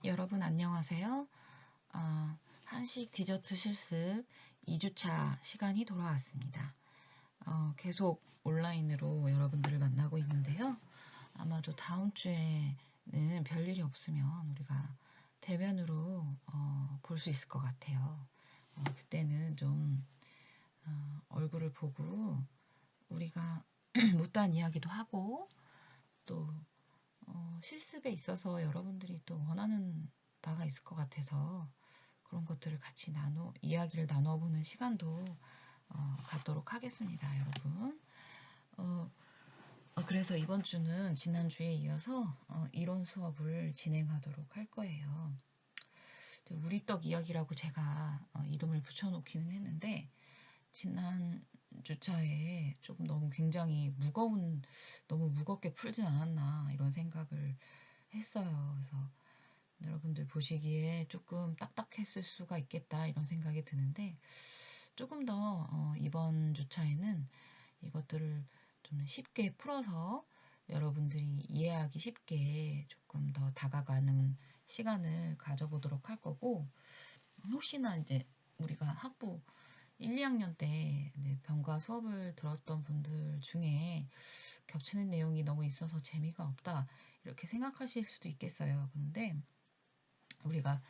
여러분 안녕하세요. 한식 디저트 실습 2주차 시간이 돌아왔습니다. 계속 온라인으로 여러분들을 만나고 있는데요. 아마도 다음 주에는 별일이 없으면 우리가 대면으로 볼 수 있을 것 같아요. 그때는 좀 얼굴을 보고 우리가 못다한 이야기도 하고 또 실습에 있어서 여러분들이 또 원하는 바가 있을 것 같아서 그런 것들을 같이 이야기를 나눠보는 시간도 갖도록 하겠습니다, 여러분. 그래서 이번 주는 지난주에 이어서 이론 수업을 진행하도록 할 거예요. 우리 떡 이야기라고 제가 이름을 붙여놓기는 했는데, 지난 주차에 조금 너무 굉장히 너무 무겁게 풀진 않았나, 이런 생각을 했어요. 그래서 여러분들 보시기에 조금 딱딱했을 수가 있겠다 이런 생각이 드는데 조금 더 이번 주차에는 이것들을 좀 쉽게 풀어서 여러분들이 이해하기 쉽게 조금 더 다가가는 시간을 가져보도록 할 거고, 혹시나 이제 우리가 학부 1, 2학년 때 병과 수업을 들었던 분들 중에 겹치는 내용이 너무 있어서 재미가 없다 이렇게 생각하실 수도 있겠어요. 그런데 우리가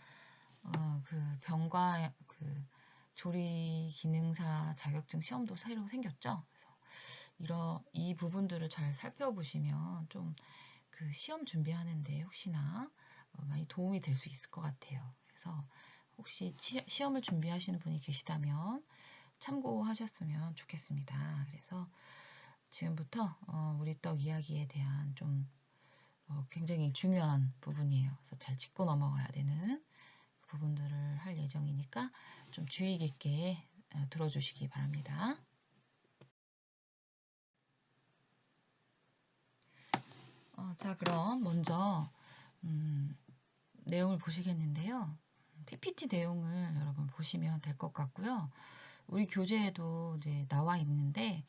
그 병과 그 조리 기능사 자격증 시험도 새로 생겼죠. 그래서 이 부분들을 잘 살펴보시면 좀 그 시험 준비하는데 혹시나 많이 도움이 될 수 있을 것 같아요. 그래서 혹시 시험을 준비하시는 분이 계시다면 참고하셨으면 좋겠습니다. 그래서 지금부터 우리 떡 이야기에 대한 좀 굉장히 중요한 부분이에요. 그래서 잘 짚고 넘어가야 되는 부분들을 할 예정이니까 좀 주의 깊게 들어주시기 바랍니다. 자, 그럼 먼저 내용을 보시겠는데요. PPT 내용을 여러분 보시면 될 것 같고요. 우리 교재에도 이제 나와 있는데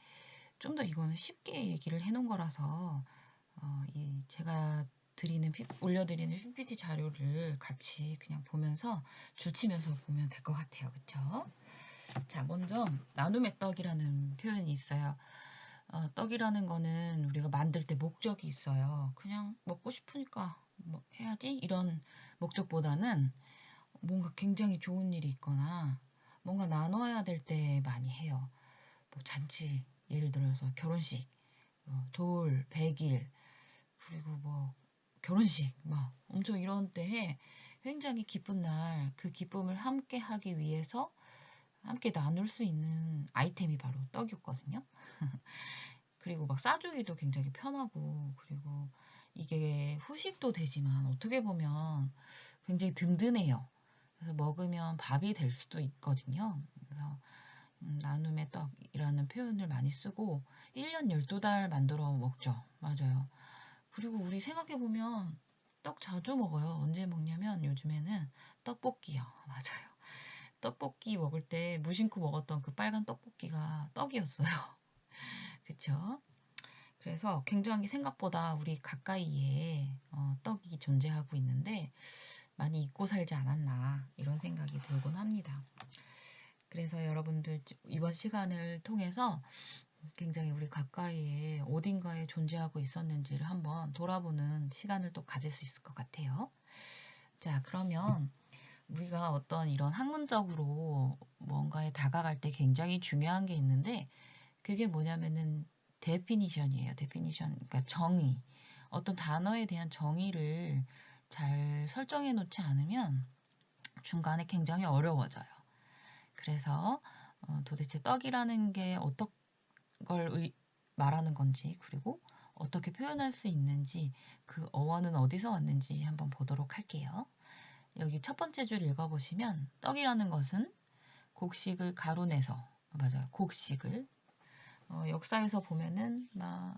좀 더 이거는 쉽게 얘기를 해놓은 거라서 제가 올려드리는 PPT 자료를 같이 그냥 보면서 줄치면서 보면 될 것 같아요. 그쵸? 자, 먼저 나눔의 떡이라는 표현이 있어요. 떡이라는 거는 우리가 만들 때 목적이 있어요. 그냥 먹고 싶으니까 뭐 해야지 이런 목적보다는 뭔가 굉장히 좋은 일이 있거나 뭔가 나눠야 될 때 많이 해요. 뭐 잔치, 예를 들어서 결혼식, 돌, 100일, 그리고 뭐 결혼식 막 엄청 이런 때에 굉장히 기쁜 날 그 기쁨을 함께 하기 위해서 함께 나눌 수 있는 아이템이 바로 떡이었거든요. 그리고 막 싸주기도 굉장히 편하고, 그리고 이게 후식도 되지만 어떻게 보면 굉장히 든든해요. 그래서 먹으면 밥이 될 수도 있거든요. 그래서 나눔의 떡이라는 표현을 많이 쓰고 1년 12달 만들어 먹죠. 맞아요. 그리고 우리 생각해보면 떡 자주 먹어요. 언제 먹냐면 요즘에는 떡볶이요. 맞아요. 떡볶이 먹을 때 무심코 먹었던 그 빨간 떡볶이가 떡이었어요. 그쵸? 그래서 굉장히 생각보다 우리 가까이에 떡이 존재하고 있는데 많이 잊고 살지 않았나 이런 생각이 들곤 합니다. 그래서 여러분들 이번 시간을 통해서 굉장히 우리 가까이에 어딘가에 존재하고 있었는지를 한번 돌아보는 시간을 또 가질 수 있을 것 같아요. 자, 그러면 우리가 어떤 이런 학문적으로 뭔가에 다가갈 때 굉장히 중요한 게 있는데 그게 뭐냐면은 데피니션이에요. 데피니션, 그러니까 정의. 어떤 단어에 대한 정의를 잘 설정해 놓지 않으면 중간에 굉장히 어려워져요. 그래서 도대체 떡이라는 게 어떤 걸 말하는 건지, 그리고 어떻게 표현할 수 있는지, 그 어원은 어디서 왔는지 한번 보도록 할게요. 여기 첫 번째 줄 읽어보시면 떡이라는 것은 곡식을 가루내서, 맞아요, 곡식을 역사에서 보면은 막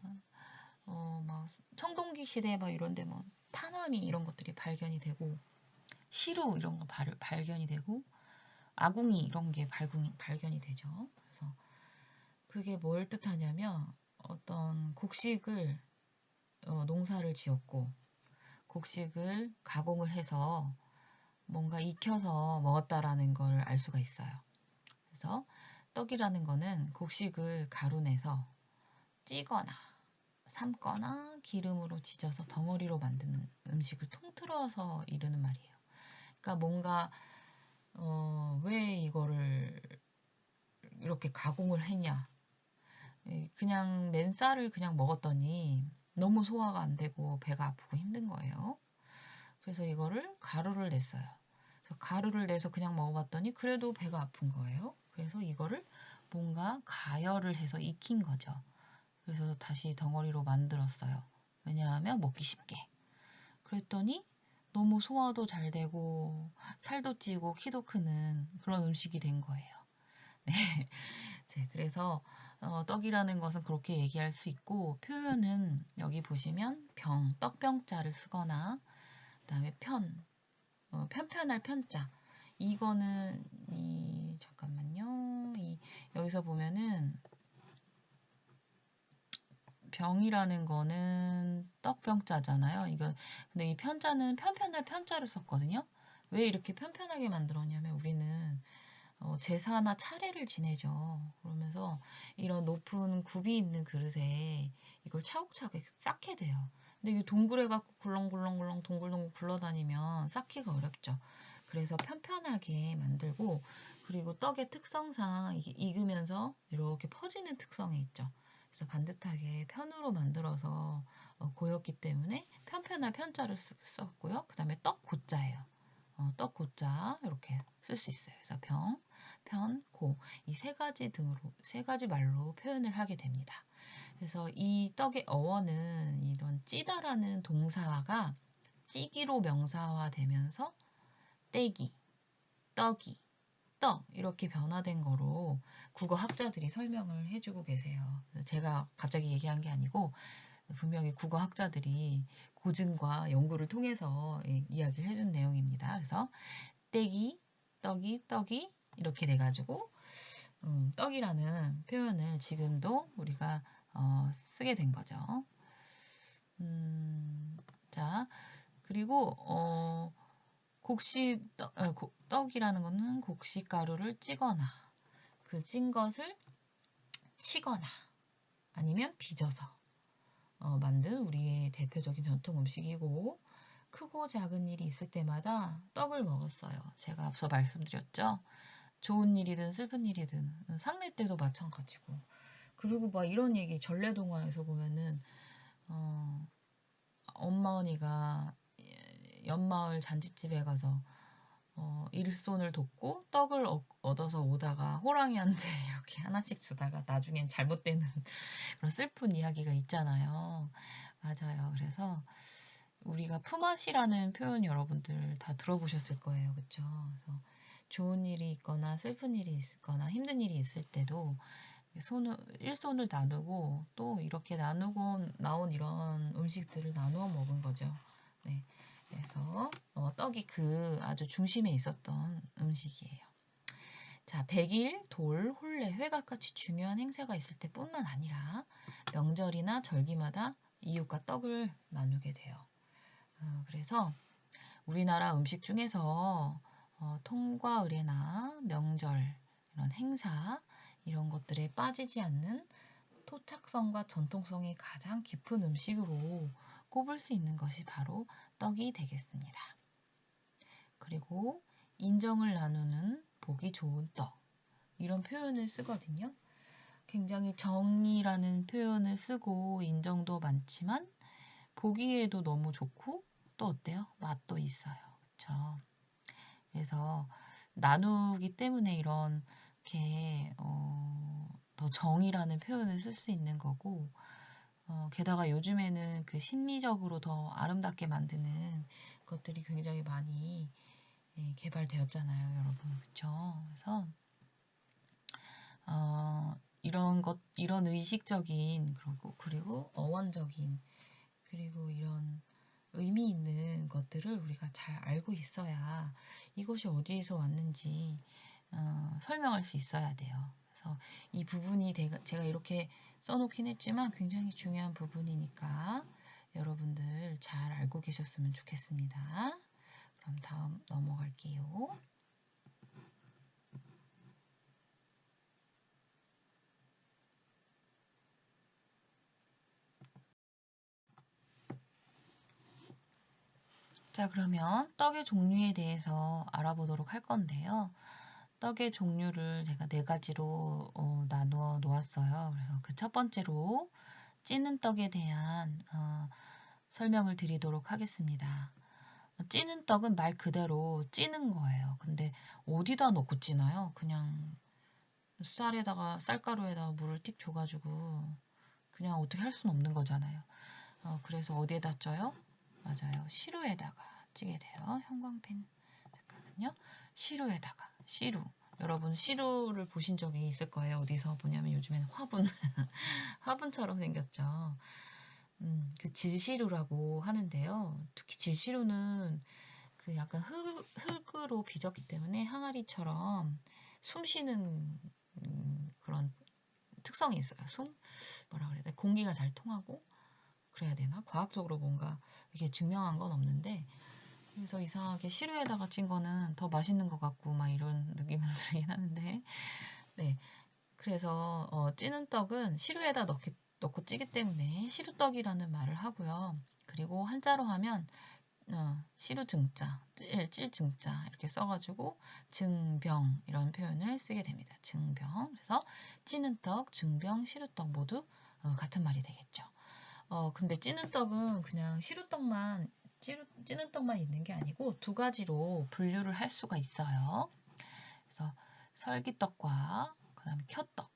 청동기 시대 막 이런데 뭐 탄화미 이런 것들이 발견이 되고 시루 이런 거 발견이 되고 아궁이 이런 게 발견이 되죠. 그래서 그게 뭘 뜻하냐면 어떤 곡식을 농사를 지었고 곡식을 가공을 해서 뭔가 익혀서 먹었다라는 걸 알 수가 있어요. 그래서 떡이라는 거는 곡식을 가루 내서 찌거나 삶거나 기름으로 지져서 덩어리로 만드는 음식을 통틀어서 이르는 말이에요. 그러니까 뭔가 왜 이거를 이렇게 가공을 했냐. 그냥 맨쌀을 그냥 먹었더니 너무 소화가 안 되고 배가 아프고 힘든 거예요. 그래서 이거를 가루를 냈어요. 그래서 가루를 내서 그냥 먹어봤더니 그래도 배가 아픈 거예요. 그래서 이거를 뭔가 가열을 해서 익힌 거죠. 그래서 다시 덩어리로 만들었어요. 왜냐하면 먹기 쉽게. 그랬더니 너무 소화도 잘 되고 살도 찌고 키도 크는 그런 음식이 된 거예요. 네. 그래서 떡이라는 것은 그렇게 얘기할 수 있고 표현은 여기 보시면 떡병자를 쓰거나 그다음에 편편할 편자. 이거는 잠깐만요. 여기서 보면은 병이라는 거는 떡병자잖아요. 근데 이 편자는 편편할 편자를 썼거든요. 왜 이렇게 편편하게 만들었냐면 우리는 제사나 차례를 지내죠. 그러면서 이런 높은 굽이 있는 그릇에 이걸 차곡차곡 쌓게 돼요. 근데 이게 동그래갖고 굴렁굴렁굴렁 동글동글 굴러다니면 쌓기가 어렵죠. 그래서 편편하게 만들고 그리고 떡의 특성상 이게 익으면서 이렇게 퍼지는 특성이 있죠. 그래서 반듯하게 편으로 만들어서 고였기 때문에 편편할 편자를 썼고요. 그 다음에 떡고자예요. 떡고자 이렇게 쓸 수 있어요. 그래서 편, 고 이 세 가지 말로 표현을 하게 됩니다. 그래서 이 떡의 어원은 이런 찌다라는 동사가 찌기로 명사화되면서 떼기, 떡이, 떡 이렇게 변화된 거로 국어학자들이 설명을 해주고 계세요. 제가 갑자기 얘기한 게 아니고 분명히 국어학자들이 고증과 연구를 통해서 이야기를 해준 내용입니다. 그래서 떼기, 떡이 이렇게 돼가지고 떡이라는 표현을 지금도 우리가 쓰게 된 거죠. 자, 그리고 떡이라는 거는 곡식 가루를 찌거나 그 찐 것을 치거나 아니면 빚어서 만든 우리의 대표적인 전통 음식이고 크고 작은 일이 있을 때마다 떡을 먹었어요. 제가 앞서 말씀드렸죠. 좋은 일이든 슬픈 일이든 상례 때도 마찬가지고 그리고 막 이런 얘기 전래동화에서 보면은 엄마언니가 옆마을 잔치집에 가서 일손을 돕고 떡을 얻어서 오다가 호랑이한테 이렇게 하나씩 주다가 나중엔 잘못되는 그런 슬픈 이야기가 있잖아요. 맞아요. 그래서 우리가 품앗이라는 표현 여러분들 다 들어보셨을 거예요. 그쵸? 그래서 좋은 일이 있거나 슬픈 일이 있거나 힘든 일이 있을 때도 일손을 나누고 또 이렇게 나누고 나온 이런 음식들을 나누어 먹은 거죠. 네. 그래서 떡이 그 아주 중심에 있었던 음식이에요. 자, 100일, 돌, 혼례, 회각같이 중요한 행사가 있을 때뿐만 아니라 명절이나 절기마다 이웃과 떡을 나누게 돼요. 그래서 우리나라 음식 중에서 통과 의례나 명절, 이런 행사 이런 것들에 빠지지 않는 토착성과 전통성이 가장 깊은 음식으로 꼽을 수 있는 것이 바로 떡이 되겠습니다. 그리고 인정을 나누는 보기 좋은 떡 이런 표현을 쓰거든요. 굉장히 정이라는 표현을 쓰고 인정도 많지만 보기에도 너무 좋고 또 어때요? 맛도 있어요. 그렇죠? 그래서 나누기 때문에 이렇게 더 정이라는 표현을 쓸 수 있는 거고 게다가 요즘에는 그 심미적으로 더 아름답게 만드는 것들이 굉장히 많이 개발되었잖아요, 여러분. 그렇죠? 그래서 이런 의식적인 그리고 어원적인 그리고 이런 의미 있는 것들을 우리가 잘 알고 있어야 이것이 어디에서 왔는지 설명할 수 있어야 돼요. 그래서 이 부분이 제가 이렇게 써놓긴 했지만 굉장히 중요한 부분이니까 여러분들 잘 알고 계셨으면 좋겠습니다. 그럼 다음 넘어갈게요. 자, 그러면 떡의 종류에 대해서 알아보도록 할 건데요. 떡의 종류를 제가 4가지로 나누어 놓았어요. 그래서 그 첫 번째로 찌는 떡에 대한 설명을 드리도록 하겠습니다. 찌는 떡은 말 그대로 찌는 거예요. 근데 어디다 넣고 찌나요? 그냥 쌀가루에다가 물을 띡 줘가지고 그냥 어떻게 할 수는 없는 거잖아요. 그래서 어디에다 쪄요? 맞아요. 시루에다가 찌게 돼요. 형광펜 잠깐만요. 시루. 여러분 시루를 보신 적이 있을 거예요. 어디서 보냐면 요즘에는 화분처럼 생겼죠. 그 질시루라고 하는데요. 특히 질시루는 그 약간 흙으로 빚었기 때문에 항아리처럼 숨 쉬는 그런 특성이 있어요. 뭐라 그래야 돼? 공기가 잘 통하고 그래야 되나? 과학적으로 뭔가 이게 증명한 건 없는데 그래서 이상하게 시루에다가 찐 거는 더 맛있는 것 같고 막 이런 느낌이 들긴 하는데 네. 그래서 찌는 떡은 시루에다 넣고 찌기 때문에 시루떡이라는 말을 하고요. 그리고 한자로 하면 시루 증자, 찔 증자 이렇게 써가지고 증병 이런 표현을 쓰게 됩니다. 증병. 그래서 찌는 떡, 증병, 시루떡 모두 같은 말이 되겠죠. 근데 찌는 떡은 그냥 찌는 떡만 있는 게 아니고 2가지로 분류를 할 수가 있어요. 그래서 설기떡과 그다음에 켜떡.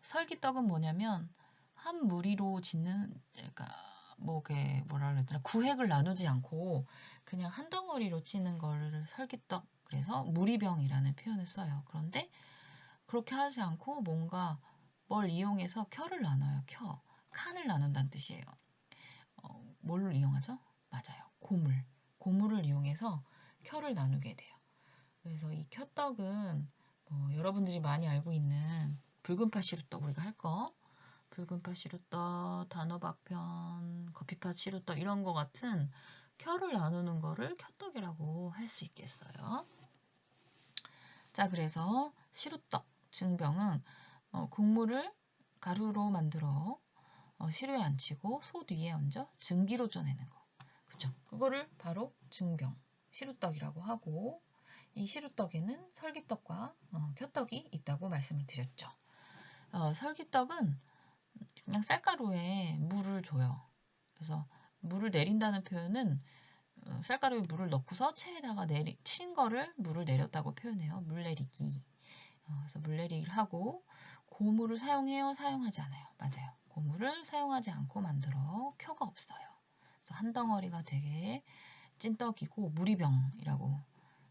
설기떡은 뭐냐면 한 무리로 짓는 그러니까 뭐게 뭐라 그래야 되나 구획을 나누지 않고 그냥 한 덩어리로 찌는 거를 설기떡 그래서 무리병이라는 표현을 써요. 그런데 그렇게 하지 않고 뭔가 뭘 이용해서 켜를 나눠요. 칸을 나눈다는 뜻이에요. 뭘 이용하죠? 맞아요. 고물을 이용해서 켜를 나누게 돼요. 그래서 이 켜떡은 여러분들이 많이 알고 있는 붉은파 시루떡 우리가 할 거 붉은파 시루떡, 단호박편, 커피파 시루떡 이런 거 같은 켜를 나누는 거를 켜떡이라고 할 수 있겠어요. 자, 그래서 시루떡, 증병은 국물을 가루로 만들어 시루에 앉히고 솥 위에 얹어 증기로 쪼내는 거. 그죠? 그거를 바로 증병, 시루떡이라고 하고 이 시루떡에는 설기떡과 켜떡이 있다고 말씀을 드렸죠. 설기떡은 그냥 쌀가루에 물을 줘요. 그래서 물을 내린다는 표현은 쌀가루에 물을 넣고서 체에다가 친 거를 물을 내렸다고 표현해요. 물 내리기. 그래서 물 내리기를 하고 고물을 사용해요? 사용하지 않아요? 맞아요. 고물을 사용하지 않고 만들어 켜가 없어요. 그래서 한 덩어리가 되게 찐떡이고 무리병이라고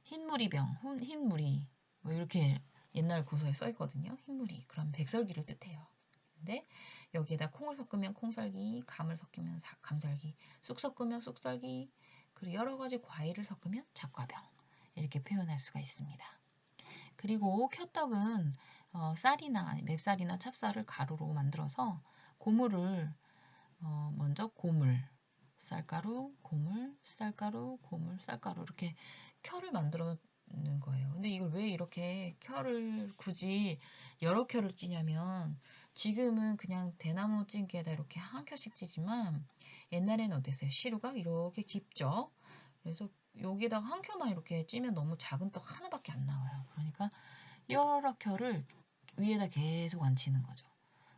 흰무리병, 흰무리 뭐 이렇게 옛날 고서에 써 있거든요. 흰무리 그럼 백설기를 뜻해요. 근데 여기에다 콩을 섞으면 콩설기, 감을 섞으면 감설기, 쑥 섞으면 쑥설기, 그리고 여러 가지 과일을 섞으면 잡과병 이렇게 표현할 수가 있습니다. 그리고 켜떡은 쌀이나 맵쌀이나 찹쌀을 가루로 만들어서 고물을 먼저 쌀가루, 고물, 쌀가루 이렇게 켜를 만들어 놓는 거예요. 근데 이걸 왜 이렇게 켜를 굳이 여러 켜를 찌냐면 지금은 그냥 대나무 찌개에다 이렇게 한 켜씩 찌지만 옛날에는 어땠어요? 시루가 이렇게 깊죠? 그래서 여기다가 한 켜만 이렇게 찌면 너무 작은 떡 하나밖에 안 나와요. 그러니까 여러 켜를 위에다 계속 얹히는 거죠.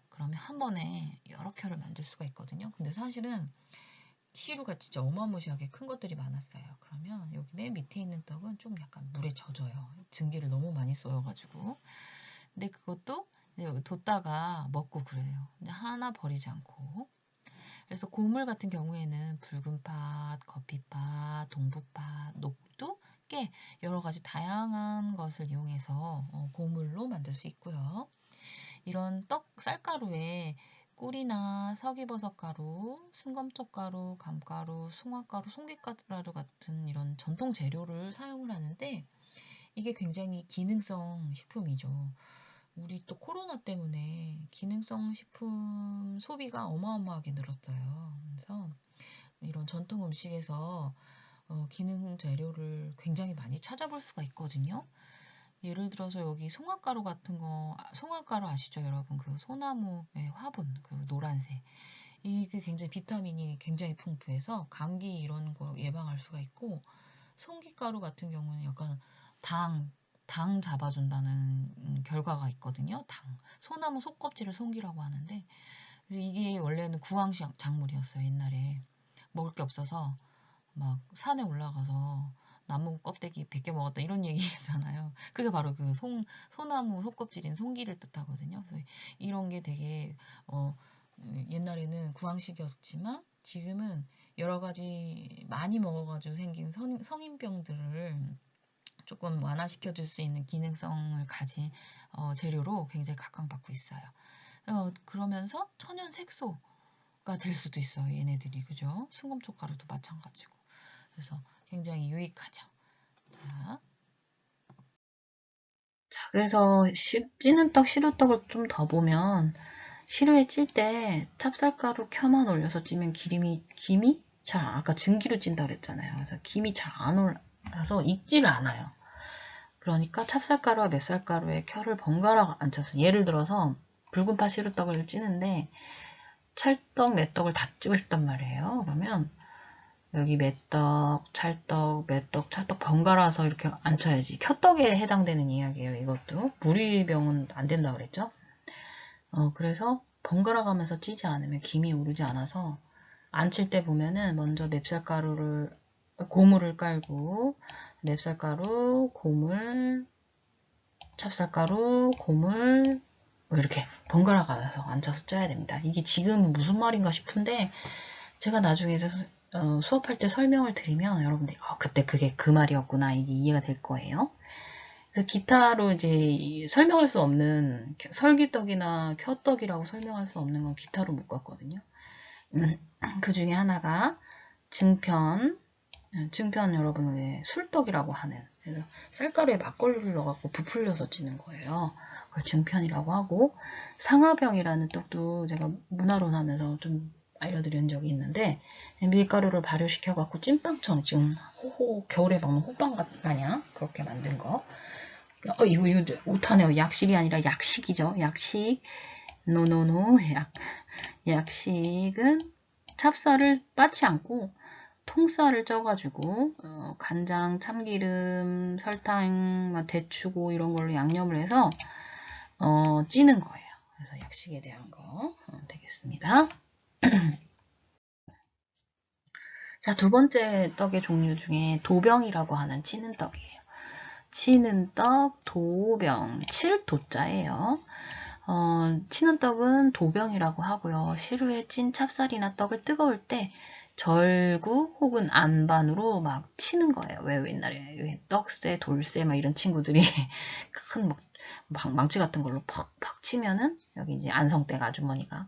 그러면 한 번에 여러 켜를 만들 수가 있거든요. 근데 사실은 시루가 진짜 어마무시하게 큰 것들이 많았어요. 그러면 여기 맨 밑에 있는 떡은 좀 약간 물에 젖어요. 증기를 너무 많이 쏘여가지고. 근데 그것도 뒀다가 먹고 그래요. 하나 버리지 않고. 그래서 고물 같은 경우에는 붉은팥, 커피팥, 동부팥, 녹두, 깨 여러 가지 다양한 것을 이용해서 고물로 만들 수 있고요. 이런 쌀가루에 꿀이나 서기버섯가루, 순검초가루, 감가루, 숭화가루, 송깃가루 같은 이런 전통 재료를 사용을 하는데 이게 굉장히 기능성 식품이죠. 우리 또 코로나 때문에 기능성 식품 소비가 어마어마하게 늘었어요. 그래서 이런 전통 음식에서 기능 재료를 굉장히 많이 찾아볼 수가 있거든요. 예를 들어서 여기 송화가루 같은 거, 송화가루 아시죠, 여러분? 그 소나무의 화분, 그 노란색. 이게 굉장히 비타민이 굉장히 풍부해서 감기 이런 거 예방할 수가 있고, 송기가루 같은 경우는 약간 당, 당 잡아준다는 결과가 있거든요. 당. 소나무 속껍질을 송기라고 하는데, 그래서 이게 원래는 구황식 작물이었어요, 옛날에. 먹을 게 없어서 막 산에 올라가서 나무 껍데기 100개 먹었다 이런 얘기 있잖아요. 그게 바로 그 소나무 속껍질인 송기를 뜻하거든요. 그래서 이런 게 되게 옛날에는 구황식이었지만 지금은 여러 가지 많이 먹어가지고 생긴 성인병들을 조금 완화시켜 줄 수 있는 기능성을 가진 재료로 굉장히 각광받고 있어요. 그러면서 천연 색소가 될 수도 있어요. 얘네들이 그죠? 순금촉가루도 마찬가지고. 그래서 굉장히 유익하죠. 그래서 찌는 떡, 시루떡을 좀 더 보면 시루에 찔 때 찹쌀가루 켜만 올려서 찌면 김이 잘, 아까 증기로 찐다 그랬잖아요. 그래서 김이 잘 안 올라서 익지를 않아요. 그러니까 찹쌀가루와 맵쌀가루에 켜를 번갈아 앉혀서 예를 들어서 붉은파 시루떡을 찌는데 찰떡, 매떡을 다 찌고 싶단 말이에요. 그러면 여기 매떡, 찰떡, 매떡, 찰떡 번갈아서 이렇게 앉혀야지. 켜떡에 해당되는 이야기예요. 이것도 무리병은 안 된다 그랬죠. 그래서 번갈아 가면서 찌지 않으면 김이 오르지 않아서 앉힐 때 보면은 먼저 고물을 깔고 맵쌀가루, 고물, 찹쌀가루, 고물 뭐 이렇게 번갈아 가면서 앉아서 쪄야 됩니다. 이게 지금 무슨 말인가 싶은데 제가 나중에 수업할 때 설명을 드리면 여러분들이 그때 그게 그 말이었구나 이게 이해가 될 거예요. 그래서 기타로 이제 설명할 수 없는 설기떡이나 켜떡이라고 설명할 수 없는 건 기타로 묶었거든요. 그 중에 하나가 증편, 증편 여러분 왜 술떡이라고 하는 그래서 쌀가루에 막걸리를 넣어갖고 부풀려서 찌는 거예요. 그걸 증편이라고 하고 상하병이라는 떡도 제가 문화론 하면서 좀 알려드린 적이 있는데 밀가루를 발효시켜갖고 찐빵처럼 지금 겨울에 먹는 호빵 마냥 그렇게 만든 거. 이거 오타네요. 약식이 아니라 약식이죠. 약식. 노노노. 약식은 찹쌀을 빠지 않고 통쌀을 쪄가지고 간장, 참기름, 설탕, 대추고 이런 걸로 양념을 해서 찌는 거예요. 그래서 약식에 대한 거 되겠습니다. 자, 두 번째 떡의 종류 중에 도병이라고 하는 치는 떡이에요. 치는 떡, 도병, 칠도자예요. 치는 떡은 도병이라고 하고요. 시루에 찐 찹쌀이나 떡을 뜨거울 때 절구 혹은 안반으로 막 치는 거예요. 왜 옛날에 떡새, 돌새 막 이런 친구들이 큰 망치 같은 걸로 팍팍 치면은 여기 이제 안성댁 아주머니가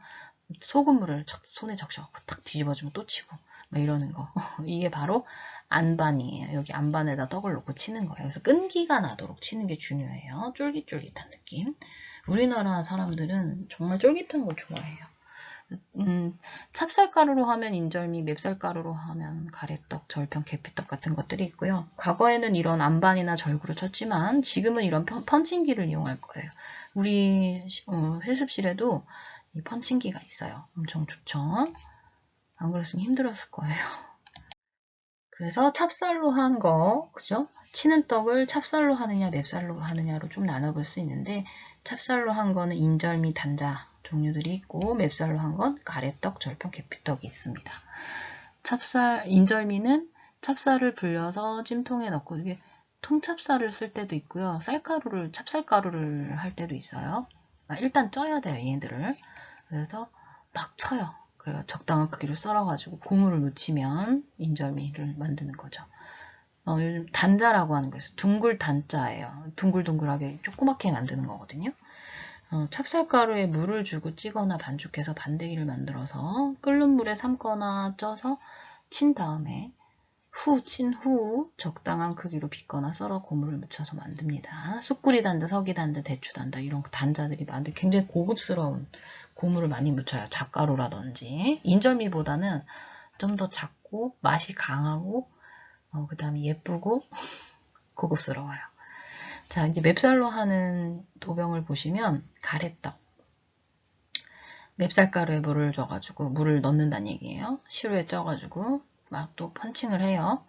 소금물을 손에 적셔갖고 탁 뒤집어주면 또 치고 막 이러는 거. 이게 바로 안반이에요. 여기 안반에다 떡을 넣고 치는 거예요. 그래서 끈기가 나도록 치는 게 중요해요. 쫄깃쫄깃한 느낌. 우리나라 사람들은 정말 쫄깃한 거 좋아해요. 찹쌀가루로 하면 인절미, 맵쌀가루로 하면 가래떡, 절편, 계피떡 같은 것들이 있고요. 과거에는 이런 안반이나 절구를 쳤지만 지금은 이런 펀칭기를 이용할 거예요. 우리 회습실에도 이 펀칭기가 있어요. 엄청 좋죠. 안 그랬으면 힘들었을 거예요. 그래서 찹쌀로 한 거, 그죠? 치는 떡을 찹쌀로 하느냐, 맵쌀로 하느냐로 좀 나눠볼 수 있는데, 찹쌀로 한 거는 인절미, 단자 종류들이 있고, 맵쌀로 한 건 가래떡, 절편, 계피떡이 있습니다. 인절미는 찹쌀을 불려서 찜통에 넣고, 이게 통찹쌀을 쓸 때도 있고요. 찹쌀가루를 할 때도 있어요. 일단 쪄야 돼요, 얘들을. 그래서 막 쳐요. 그래서 적당한 크기로 썰어가지고 고무를 묻히면 인절미를 만드는 거죠. 요즘 단자라고 하는 거예요. 둥글 단자예요. 둥글둥글하게 조그맣게 만드는 거거든요. 찹쌀가루에 물을 주고 찌거나 반죽해서 반대기를 만들어서 끓는 물에 삶거나 쪄서 친 다음에 친 후 적당한 크기로 빚거나 썰어 고무를 묻혀서 만듭니다. 쑥구리 단자, 서기 단자, 대추 단자 이런 단자들이 많은데 굉장히 고급스러운 고무를 많이 묻혀요. 잣가루라든지 인절미보다는 좀 더 작고 맛이 강하고 그 다음에 예쁘고 고급스러워요. 자, 이제 맵쌀로 하는 도병을 보시면 가래떡. 맵쌀가루에 물을 줘가지고 물을 넣는다는 얘기예요. 시루에 쪄가지고 막 또 펀칭을 해요.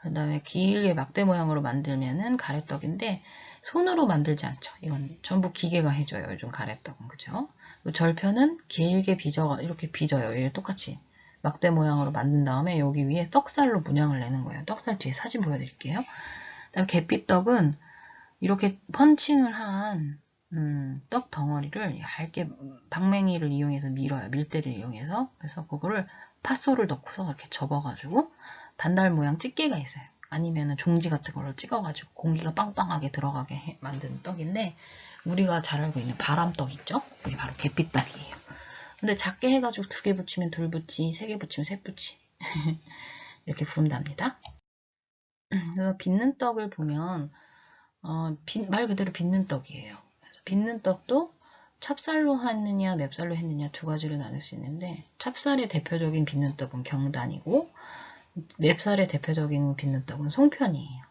그 다음에 길게 막대 모양으로 만들면은 가래떡인데 손으로 만들지 않죠. 이건 전부 기계가 해줘요. 요즘 가래떡은. 그죠? 절편은 길게 이렇게 빚어요. 이렇게 똑같이 막대 모양으로 만든 다음에 여기 위에 떡살로 문양을 내는 거예요. 떡살 뒤에 사진 보여드릴게요. 그다음에 계피떡은 이렇게 펀칭을 한 떡 덩어리를 얇게 방맹이를 이용해서 밀어요. 밀대를 이용해서. 그래서 그거를 팥소를 넣고서 이렇게 접어가지고 반달 모양 집게가 있어요. 아니면은 종지 같은 걸로 찍어가지고 공기가 빵빵하게 들어가게 만든 떡인데 우리가 잘 알고 있는 바람떡 있죠? 이게 바로 계피떡이에요. 근데 작게 해가지고 2개 붙이면 2 붙이, 3개 붙이면 3 붙이 이렇게 부른답니다. 그래서 빚는 떡을 보면 말 그대로 빚는 떡이에요. 그래서 빚는 떡도 찹쌀로 하느냐 맵쌀로 했느냐 2가지로 나눌 수 있는데 찹쌀의 대표적인 빚는 떡은 경단이고 맵쌀의 대표적인 빚는 떡은 송편이에요.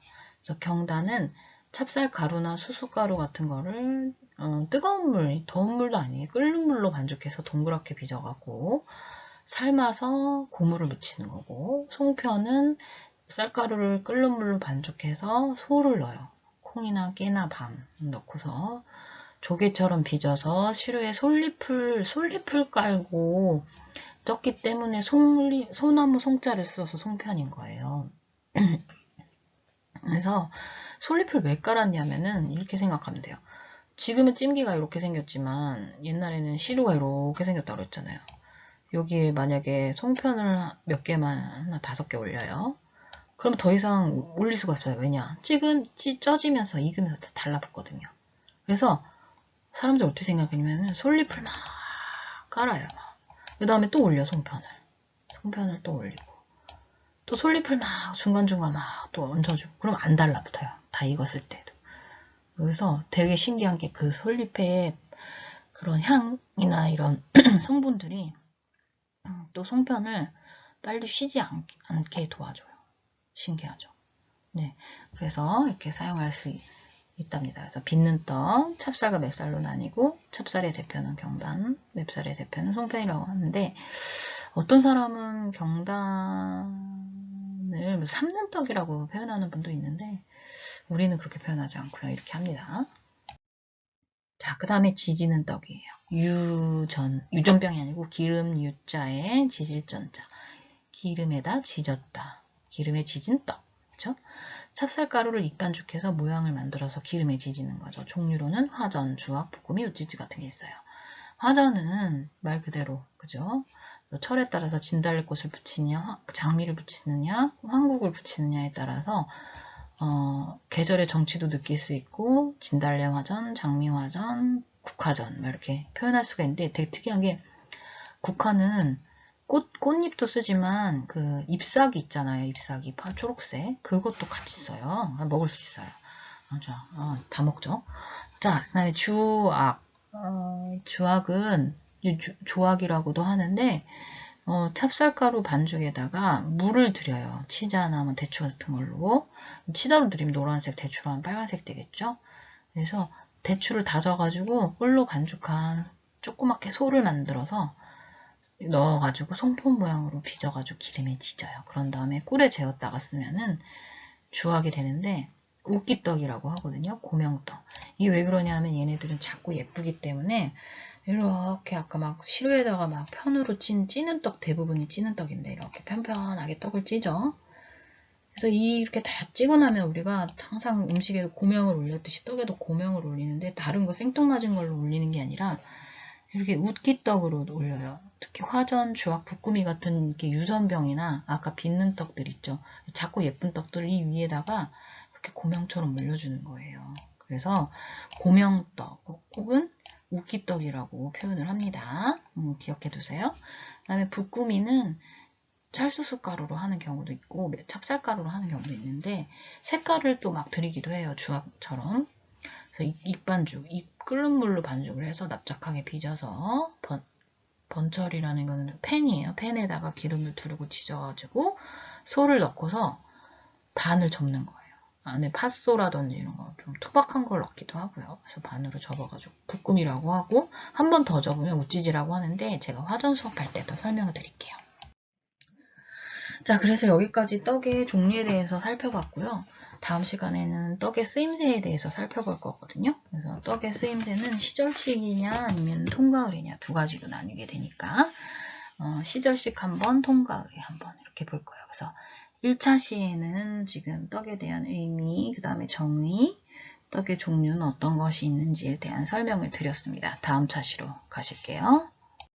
그래서 경단은 찹쌀 가루나 수수가루 같은 거를 뜨거운 물, 더운 물도 아니에요. 끓는 물로 반죽해서 동그랗게 빚어갖고 삶아서 고무를 묻히는 거고 송편은 쌀가루를 끓는 물로 반죽해서 소를 넣어요. 콩이나 깨나 밤 넣고서 조개처럼 빚어서 시루에 솔잎을 깔고 쪘기 때문에 소나무 송자를 써서 송편인 거예요. 그래서 솔잎을 왜 깔았냐면은 이렇게 생각하면 돼요. 지금은 찜기가 이렇게 생겼지만 옛날에는 시루가 이렇게 생겼다고 그랬잖아요. 여기에 만약에 송편을 몇 개만 하나 5개 올려요. 그럼 더 이상 올릴 수가 없어요. 왜냐? 쪄지면서 익으면서 달라붙거든요. 그래서 사람들 어떻게 생각하냐면 솔잎을 막 깔아요. 그 다음에 또 올려 송편을 또 올리고 또 솔잎을 막 중간중간 막 또 얹어주고 그럼 안 달라붙어요. 다 익었을 때도. 그래서 되게 신기한 게 그 솔잎의 그런 향이나 이런 성분들이 또 송편을 빨리 쉬지 않게 도와줘요. 신기하죠. 네, 그래서 이렇게 사용할 수 있답니다. 그래서 빚는 떡, 찹쌀과 맵쌀로 나뉘고 찹쌀의 대표는 경단, 맵쌀의 대표는 송편이라고 하는데 어떤 사람은 경단을 삶는 떡이라고 표현하는 분도 있는데 우리는 그렇게 표현하지 않고요. 이렇게 합니다. 자, 그 다음에 지지는 떡이에요. 유전병이 아니고 기름 유자에 지질전자. 기름에다 지졌다. 기름에 지진 떡. 그렇죠? 찹쌀가루를 익반죽해서 모양을 만들어서 기름에 지지는 거죠. 종류로는 화전, 주악, 볶음이, 우찌찌 같은 게 있어요. 화전은 말 그대로 그죠? 철에 따라서 진달래꽃을 붙이느냐, 장미를 붙이느냐, 황국을 붙이느냐에 따라서 계절의 정취도 느낄 수 있고 진달래 화전, 장미 화전, 국화전 이렇게 표현할 수가 있는데 되게 특이한 게 국화는 꽃잎도 쓰지만 그 잎사귀 있잖아요. 잎사귀 초록색 그것도 같이 써요. 먹을 수 있어요. 자, 다 먹죠. 자, 그 다음에 주악. 주악은 조악이라고도 하는데 찹쌀가루 반죽에다가 물을 들여요. 치자나 뭐 대추 같은 걸로. 치자로 들이면 노란색, 대추로 하면 빨간색 되겠죠. 그래서 대추를 다져가지고 꿀로 반죽한 조그맣게 소를 만들어서 넣어가지고 송편 모양으로 빚어가지고 기름에 지져요. 그런 다음에 꿀에 재웠다가 쓰면은 주악이 되는데 웃기떡이라고 하거든요. 고명떡. 이게 왜 그러냐면 얘네들은 작고 예쁘기 때문에 이렇게 아까 막 시루에다가 막 편으로 찌는 떡 대부분이 찌는 떡인데 이렇게 편편하게 떡을 찌죠. 그래서 이렇게 다 찌고 나면 우리가 항상 음식에 고명을 올렸듯이 떡에도 고명을 올리는데 다른 거 생떡맞은 걸로 올리는 게 아니라 이렇게 웃기떡으로 올려요. 특히 화전, 주악, 부꾸미 같은 이렇게 유전병이나 아까 빚는 떡들 있죠. 작고 예쁜 떡들 이 위에다가 이렇게 고명처럼 올려주는 거예요. 그래서 고명떡 혹은 웃기떡이라고 표현을 합니다. 기억해 두세요. 그 다음에 부꾸미는 찰수수 가루로 하는 경우도 있고 찹쌀가루로 하는 경우도 있는데 색깔을 또 막 들이기도 해요. 주악처럼. 그래서 익반죽, 끓는 물로 반죽을 해서 납작하게 빚어서 번철이라는 건 팬이에요. 팬에다가 기름을 두르고 지져가지고 소를 넣고서 반을 접는 거예요. 안에 팥소라든지 이런 거 좀 투박한 걸 넣기도 하고요. 그래서 반으로 접어가지고 볶음이라고 하고 한 번 더 접으면 우찌지라고 하는데 제가 화전 수업할 때 더 설명을 드릴게요. 자, 그래서 여기까지 떡의 종류에 대해서 살펴봤고요. 다음 시간에는 떡의 쓰임새에 대해서 살펴볼 거거든요. 그래서 떡의 쓰임새는 시절식이냐 아니면 통가을이냐 두 가지로 나뉘게 되니까 시절식 한번, 통가을에 한번 이렇게 볼 거예요. 그래서 1차 시에는 지금 떡에 대한 의미, 그 다음에 정의, 떡의 종류는 어떤 것이 있는지에 대한 설명을 드렸습니다. 다음 차시로 가실게요.